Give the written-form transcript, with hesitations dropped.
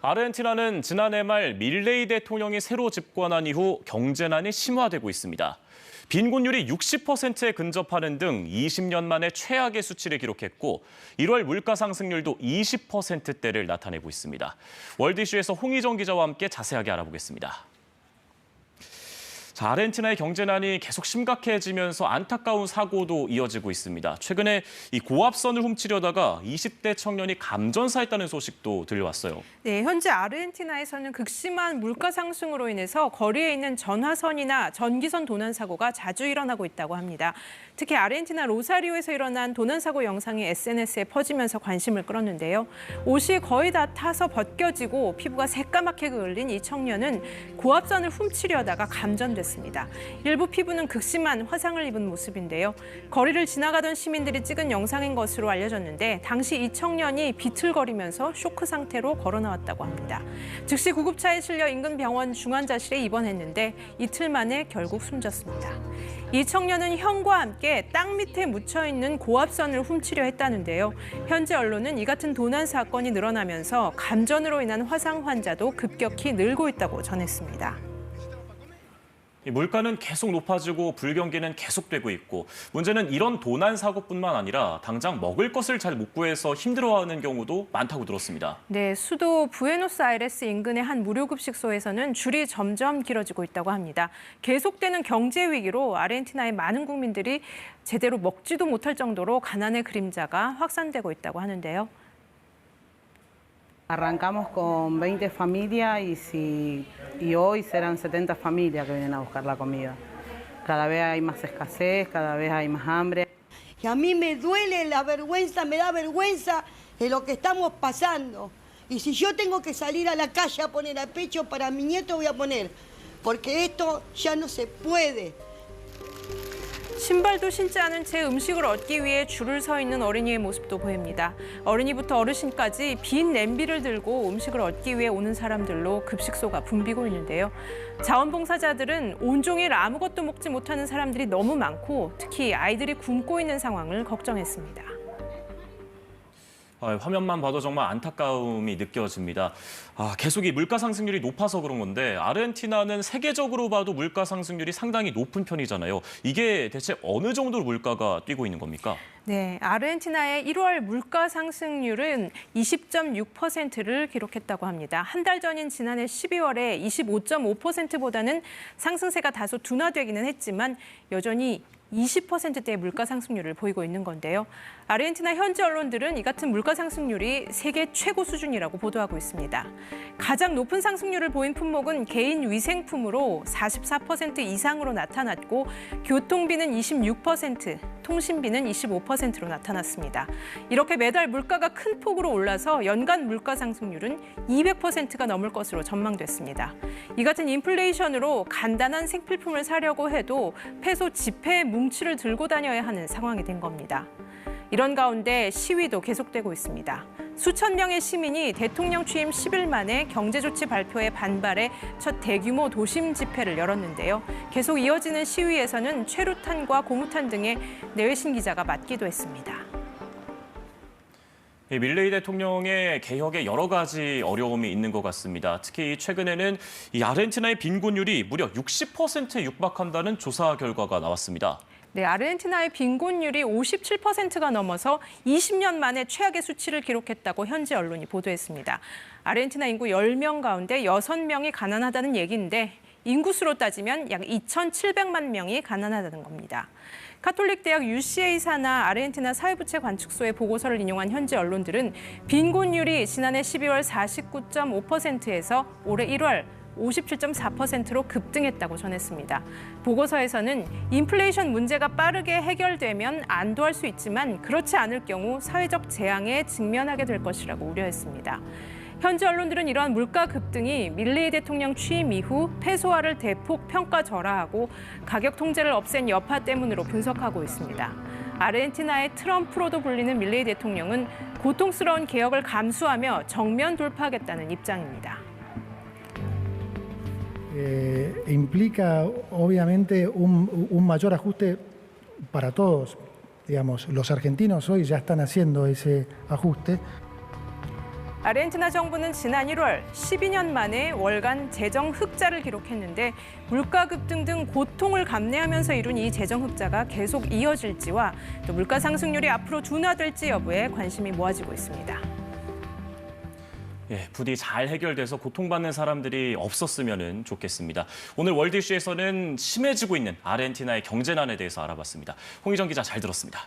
아르헨티나는 지난해 말 밀레이 대통령이 새로 집권한 이후 경제난이 심화되고 있습니다. 빈곤율이 60%에 근접하는 등 20년 만에 최악의 수치를 기록했고 1월 물가 상승률도 20%대를 나타내고 있습니다. 월드 이슈에서 홍희정 기자와 함께 자세하게 알아보겠습니다. 아르헨티나의 경제난이 계속 심각해지면서 안타까운 사고도 이어지고 있습니다. 최근에 이 고압선을 훔치려다가 20대 청년이 감전사했다는 소식도 들려왔어요. 네, 현재 아르헨티나에서는 극심한 물가 상승으로 인해서 거리에 있는 전화선이나 전기선 도난 사고가 자주 일어나고 있다고 합니다. 특히 아르헨티나 로사리오에서 일어난 도난 사고 영상이 SNS에 퍼지면서 관심을 끌었는데요. 옷이 거의 다 타서 벗겨지고 피부가 새까맣게 그을린 이 청년은 고압선을 훔치려다가 감전됐습니다. 일부 피부는 극심한 화상을 입은 모습인데요. 거리를 지나가던 시민들이 찍은 영상인 것으로 알려졌는데 당시 이 청년이 비틀거리면서 쇼크 상태로 걸어 나왔다고 합니다. 즉시 구급차에 실려 인근 병원 중환자실에 입원했는데 이틀 만에 결국 숨졌습니다. 이 청년은 형과 함께 땅 밑에 묻혀있는 고압선을 훔치려 했다는데요. 현재 언론은 이 같은 도난 사건이 늘어나면서 감전으로 인한 화상 환자도 급격히 늘고 있다고 전했습니다. 물가는 계속 높아지고 불경기는 계속되고 있고 문제는 이런 도난 사고뿐만 아니라 당장 먹을 것을 잘 못 구해서 힘들어하는 경우도 많다고 들었습니다. 네, 수도 부에노스아이레스 인근의 한 무료급식소에서는 줄이 점점 길어지고 있다고 합니다. 계속되는 경제 위기로 아르헨티나의 많은 국민들이 제대로 먹지도 못할 정도로 가난의 그림자가 확산되고 있다고 하는데요. Arrancamos con 20 familias y hoy serán 70 familias que vienen a buscar la comida. Cada vez hay más escasez, cada vez hay más hambre. Y a mí me duele la vergüenza, me da vergüenza de lo que estamos pasando. Y si yo tengo que salir a la calle a poner a pecho para mi nieto, voy a poner. Porque esto ya no se puede. 신발도 신지 않은 채 음식을 얻기 위해 줄을 서 있는 어린이의 모습도 보입니다. 어린이부터 어르신까지 빈 냄비를 들고 음식을 얻기 위해 오는 사람들로 급식소가 붐비고 있는데요. 자원봉사자들은 온종일 아무것도 먹지 못하는 사람들이 너무 많고 특히 아이들이 굶고 있는 상황을 걱정했습니다. 화면만 봐도 정말 안타까움이 느껴집니다. 계속 이 물가 상승률이 높아서 그런 건데 아르헨티나는 세계적으로 봐도 물가 상승률이 상당히 높은 편이잖아요. 이게 대체 어느 정도로 물가가 뛰고 있는 겁니까? 네, 아르헨티나의 1월 물가 상승률은 20.6%를 기록했다고 합니다. 한 달 전인 지난해 12월에 25.5%보다는 상승세가 다소 둔화되기는 했지만 여전히 20%대의 물가 상승률을 보이고 있는 건데요. 아르헨티나 현지 언론들은 이 같은 물가 상승률이 세계 최고 수준이라고 보도하고 있습니다. 가장 높은 상승률을 보인 품목은 개인 위생품으로 44% 이상으로 나타났고 교통비는 26%, 통신비는 25%로 나타났습니다. 이렇게 매달 물가가 큰 폭으로 올라서 연간 물가 상승률은 200%가 넘을 것으로 전망됐습니다. 이 같은 인플레이션으로 간단한 생필품을 사려고 해도 페소 지폐 뭉치를 들고 다녀야 하는 상황이 된 겁니다. 이런 가운데 시위도 계속되고 있습니다. 수천 명의 시민이 대통령 취임 10일 만에 경제조치 발표에 반발해 첫 대규모 도심 집회를 열었는데요. 계속 이어지는 시위에서는 최루탄과 고무탄 등의 내외신 기자가 맞기도 했습니다. 밀레이 대통령의 개혁에 여러 가지 어려움이 있는 것 같습니다. 특히 최근에는 이 아르헨티나의 빈곤율이 무려 60%에 육박한다는 조사 결과가 나왔습니다. 네, 아르헨티나의 빈곤율이 57%가 넘어서 20년 만에 최악의 수치를 기록했다고 현지 언론이 보도했습니다. 아르헨티나 인구 10명 가운데 6명이 가난하다는 얘기인데 인구수로 따지면 약 2,700만 명이 가난하다는 겁니다. 카톨릭 대학 UCA 산하 아르헨티나 사회부채 관측소의 보고서를 인용한 현지 언론들은 빈곤율이 지난해 12월 49.5%에서 올해 1월 57.4%로 급등했다고 전했습니다. 보고서에서는 인플레이션 문제가 빠르게 해결되면 안도할 수 있지만 그렇지 않을 경우 사회적 재앙에 직면하게 될 것이라고 우려했습니다. 현지 언론들은 이러한 물가 급등이 밀레이 대통령 취임 이후 페소화를 대폭 평가절하하고 가격 통제를 없앤 여파 때문으로 분석하고 있습니다. 아르헨티나의 트럼프로도 불리는 밀레이 대통령은 고통스러운 개혁을 감수하며 정면 돌파하겠다는 입장입니다. Implica obviamente un mayor ajuste para todos. Digamos, los argentinos hoy ya están haciendo ese ajuste. 아르헨티나 정부는 지난 1월 12년 만에 월간 재정 흑자를 기록했는데 물가 급등 등 고통을 감내하면서 이룬 이 재정 흑자가 계속 이어질지와 또 물가 상승률이 앞으로 둔화될지 여부에 관심이 모아지고 있습니다. 예, 부디 잘 해결돼서 고통받는 사람들이 없었으면 좋겠습니다. 오늘 월드 이슈에서는 심해지고 있는 아르헨티나의 경제난에 대해서 알아봤습니다. 홍희정 기자 잘 들었습니다.